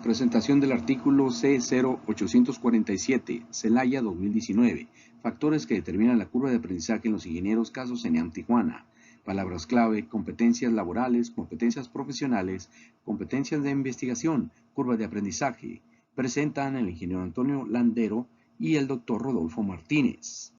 Presentación del artículo C0847, Celaya 2019. Factores que determinan la curva de aprendizaje en los ingenieros caso CENEAM Tijuana. Palabras clave: competencias laborales, competencias profesionales, competencias de investigación, curva de aprendizaje. Presentan el ingeniero Antonio Landero y el doctor Rodolfo Martínez.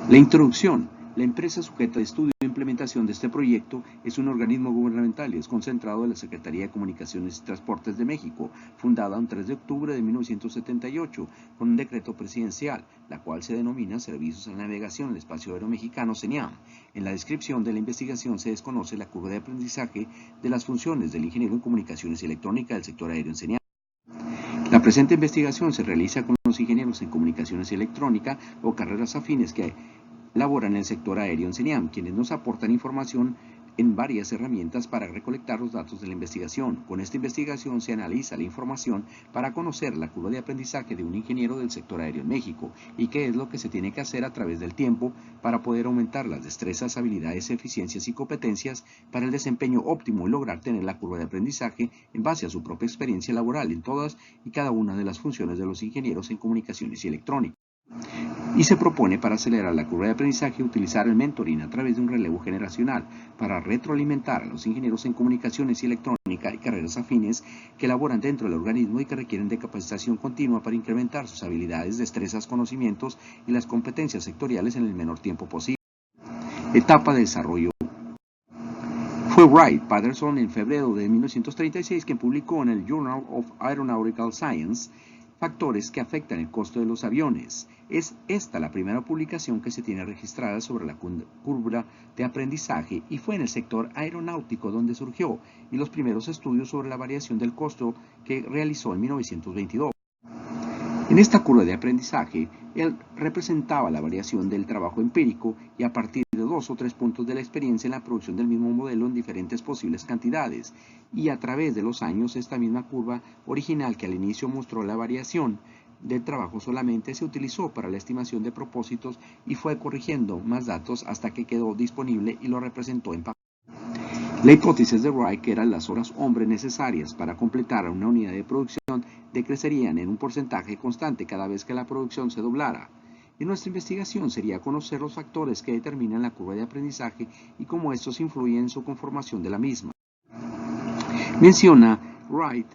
La introducción. La empresa sujeta de estudio e implementación de este proyecto es un organismo gubernamental y es concentrado de la Secretaría de Comunicaciones y Transportes de México, fundada el 3 de octubre de 1978 con un decreto presidencial, la cual se denomina Servicios de Navegación en el Espacio Aéreo Mexicano CENEAM. En la descripción de la investigación se desconoce la curva de aprendizaje de las funciones del ingeniero en Comunicaciones y Electrónica del sector aéreo en CENEAM. La presente investigación se realiza con los ingenieros en Comunicaciones y Electrónica o carreras afines que laboran en el sector aéreo en CENEAM, quienes nos aportan información en varias herramientas para recolectar los datos de la investigación. Con esta investigación se analiza la información para conocer la curva de aprendizaje de un ingeniero del sector aéreo en México y qué es lo que se tiene que hacer a través del tiempo para poder aumentar las destrezas, habilidades, eficiencias y competencias para el desempeño óptimo y lograr tener la curva de aprendizaje en base a su propia experiencia laboral en todas y cada una de las funciones de los ingenieros en comunicaciones y electrónica. Y se propone, para acelerar la curva de aprendizaje, utilizar el mentoring a través de un relevo generacional para retroalimentar a los ingenieros en comunicaciones y electrónica y carreras afines que laboran dentro del organismo y que requieren de capacitación continua para incrementar sus habilidades, destrezas, conocimientos y las competencias sectoriales en el menor tiempo posible. Etapa de desarrollo. Fue Wright Patterson en febrero de 1936 quien publicó en el Journal of Aeronautical Science factores que afectan el costo de los aviones. Es esta la primera publicación que se tiene registrada sobre la curva de aprendizaje y fue en el sector aeronáutico donde surgió y los primeros estudios sobre la variación del costo que realizó en 1922. En esta curva de aprendizaje, él representaba la variación del trabajo empírico y a partir de 2 o 3 puntos de la experiencia en la producción del mismo modelo en diferentes posibles cantidades, y a través de los años esta misma curva original que al inicio mostró la variación del trabajo solamente se utilizó para la estimación de propósitos y fue corrigiendo más datos hasta que quedó disponible y lo representó en papel. La hipótesis de Wright, que eran las horas hombre necesarias para completar una unidad de producción, decrecerían en un porcentaje constante cada vez que la producción se doblara. En nuestra investigación sería conocer los factores que determinan la curva de aprendizaje y cómo estos influyen en su conformación de la misma. Menciona Wright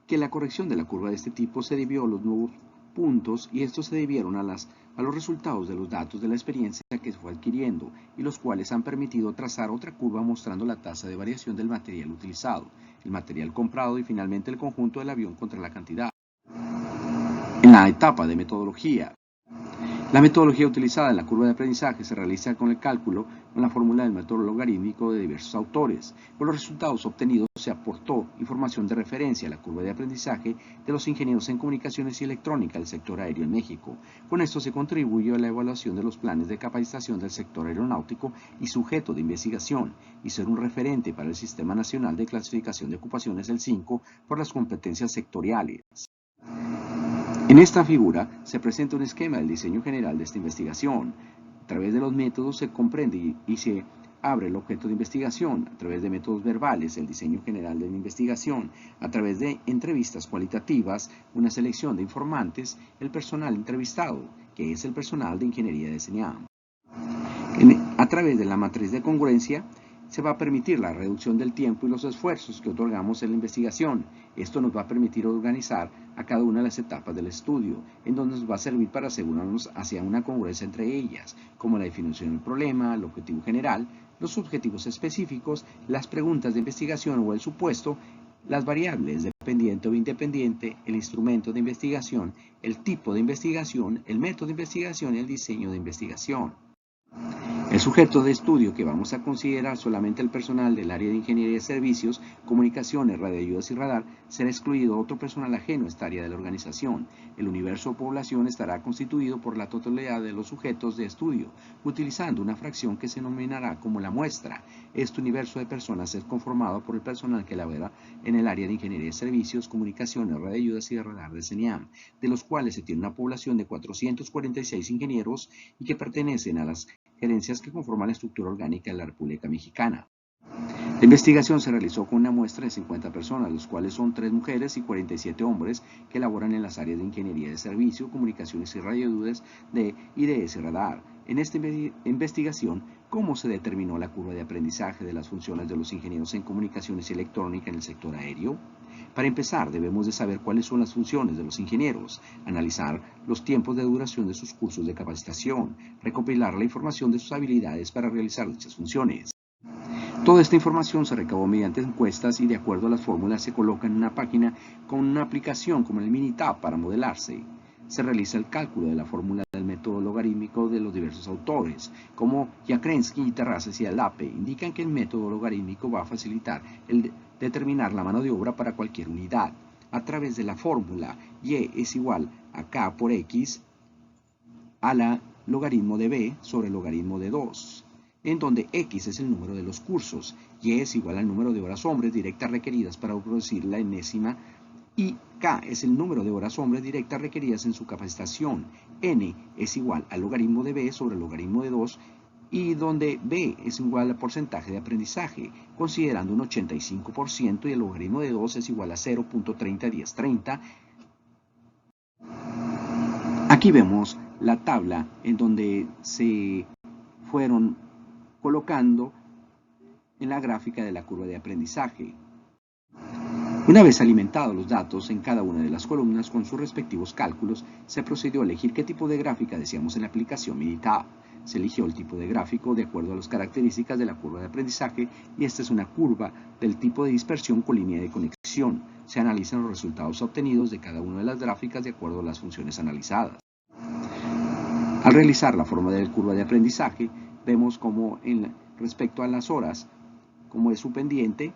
que la corrección de la curva de este tipo se debió a los nuevos puntos y estos se debieron a los resultados de los datos de la experiencia que se fue adquiriendo y los cuales han permitido trazar otra curva mostrando la tasa de variación del material utilizado, el material comprado y finalmente el conjunto del avión contra la cantidad. En la etapa de metodología. La metodología utilizada en la curva de aprendizaje se realiza con el cálculo con la fórmula del método logarítmico de diversos autores. Con los resultados obtenidos se aportó información de referencia a la curva de aprendizaje de los ingenieros en comunicaciones y electrónica del sector aéreo en México. Con esto se contribuyó a la evaluación de los planes de capacitación del sector aeronáutico y sujeto de investigación, y ser un referente para el Sistema Nacional de Clasificación de Ocupaciones, el 5, por las competencias sectoriales. En esta figura se presenta un esquema del diseño general de esta investigación. A través de los métodos se comprende y se abre el objeto de investigación, a través de métodos verbales, el diseño general de la investigación, a través de entrevistas cualitativas, una selección de informantes, el personal entrevistado, que es el personal de ingeniería de CENEAM. A través de la matriz de congruencia, se va a permitir la reducción del tiempo y los esfuerzos que otorgamos en la investigación. Esto nos va a permitir organizar a cada una de las etapas del estudio, en donde nos va a servir para asegurarnos hacia una congruencia entre ellas, como la definición del problema, el objetivo general, los objetivos específicos, las preguntas de investigación o el supuesto, las variables dependiente o independiente, el instrumento de investigación, el tipo de investigación, el método de investigación y el diseño de investigación. El sujeto de estudio que vamos a considerar solamente el personal del área de ingeniería de servicios, comunicaciones, radioayudas y radar, será excluido otro personal ajeno a esta área de la organización. El universo de población estará constituido por la totalidad de los sujetos de estudio, utilizando una fracción que se denominará como la muestra. Este universo de personas es conformado por el personal que labora en el área de ingeniería de servicios, comunicaciones, radioayudas y de radar de CENEAM, de los cuales se tiene una población de 446 ingenieros y que pertenecen a las gerencias que conforman la estructura orgánica de la República Mexicana. La investigación se realizó con una muestra de 50 personas, los cuales son 3 mujeres y 47 hombres que laboran en las áreas de ingeniería de servicio, comunicaciones y radiodudas de IDS Radar. En esta investigación, ¿cómo se determinó la curva de aprendizaje de las funciones de los ingenieros en comunicaciones y electrónica en el sector aéreo? Para empezar, debemos de saber cuáles son las funciones de los ingenieros, analizar los tiempos de duración de sus cursos de capacitación, recopilar la información de sus habilidades para realizar dichas funciones. Toda esta información se recabó mediante encuestas y de acuerdo a las fórmulas se coloca en una página con una aplicación como el Minitab para modelarse. Se realiza el cálculo de la fórmula del método logarítmico de los diversos autores, como Jakrensky, Terrazas y Alape, indican que el método logarítmico va a facilitar el determinar la mano de obra para cualquier unidad, a través de la fórmula Y es igual a K por X a la logaritmo de B sobre el logaritmo de 2. En donde X es el número de los cursos, Y es igual al número de horas hombres directas requeridas para producir la enésima y K es el número de horas hombres directas requeridas en su capacitación. N es igual al logaritmo de B sobre el logaritmo de 2 y donde B es igual al porcentaje de aprendizaje, considerando un 85% y el logaritmo de 2 es igual a 0.301030. Aquí vemos la tabla en donde se fueron colocando en la gráfica de la curva de aprendizaje. Una vez alimentados los datos en cada una de las columnas con sus respectivos cálculos, se procedió a elegir qué tipo de gráfica deseamos en la aplicación Minitab. Se eligió el tipo de gráfico de acuerdo a las características de la curva de aprendizaje y esta es una curva del tipo de dispersión con línea de conexión. Se analizan los resultados obtenidos de cada una de las gráficas de acuerdo a las funciones analizadas. Al realizar la forma de la curva de aprendizaje, vemos cómo respecto a las horas, cómo es su pendiente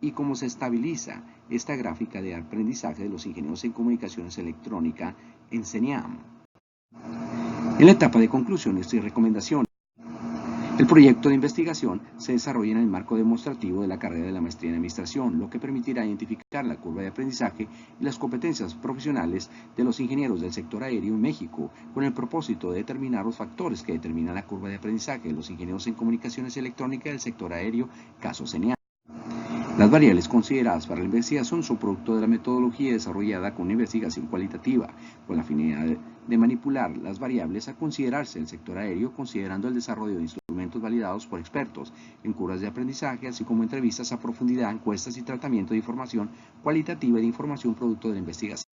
y cómo se estabiliza esta gráfica de aprendizaje de los ingenieros en comunicaciones electrónica en CENIAM. En la etapa de conclusiones y recomendaciones, el proyecto de investigación se desarrolla en el marco demostrativo de la carrera de la maestría en administración, lo que permitirá identificar la curva de aprendizaje y las competencias profesionales de los ingenieros del sector aéreo en México, con el propósito de determinar los factores que determinan la curva de aprendizaje de los ingenieros en comunicaciones electrónicas del sector aéreo, caso CENIAM. Las variables consideradas para la investigación son producto de la metodología desarrollada con una investigación cualitativa, con la finalidad de manipular las variables a considerarse el sector aéreo, considerando el desarrollo de instrumentos validados por expertos en curvas de aprendizaje, así como entrevistas a profundidad, encuestas y tratamiento de información cualitativa y de información producto de la investigación.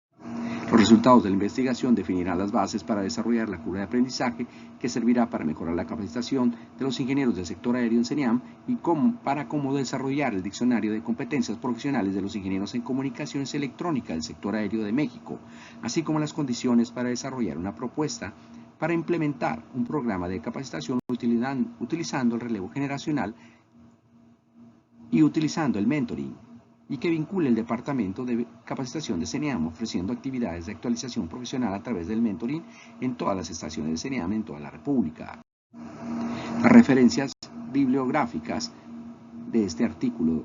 Los resultados de la investigación definirán las bases para desarrollar la curva de aprendizaje que servirá para mejorar la capacitación de los ingenieros del sector aéreo en CENIAM y para cómo desarrollar el diccionario de competencias profesionales de los ingenieros en comunicaciones electrónicas del sector aéreo de México, así como las condiciones para desarrollar una propuesta para implementar un programa de capacitación utilizando el relevo generacional y utilizando el mentoring, y que vincule el Departamento de Capacitación de CENIAM, ofreciendo actividades de actualización profesional a través del mentoring en todas las estaciones de CENIAM en toda la República. Las referencias bibliográficas de este artículo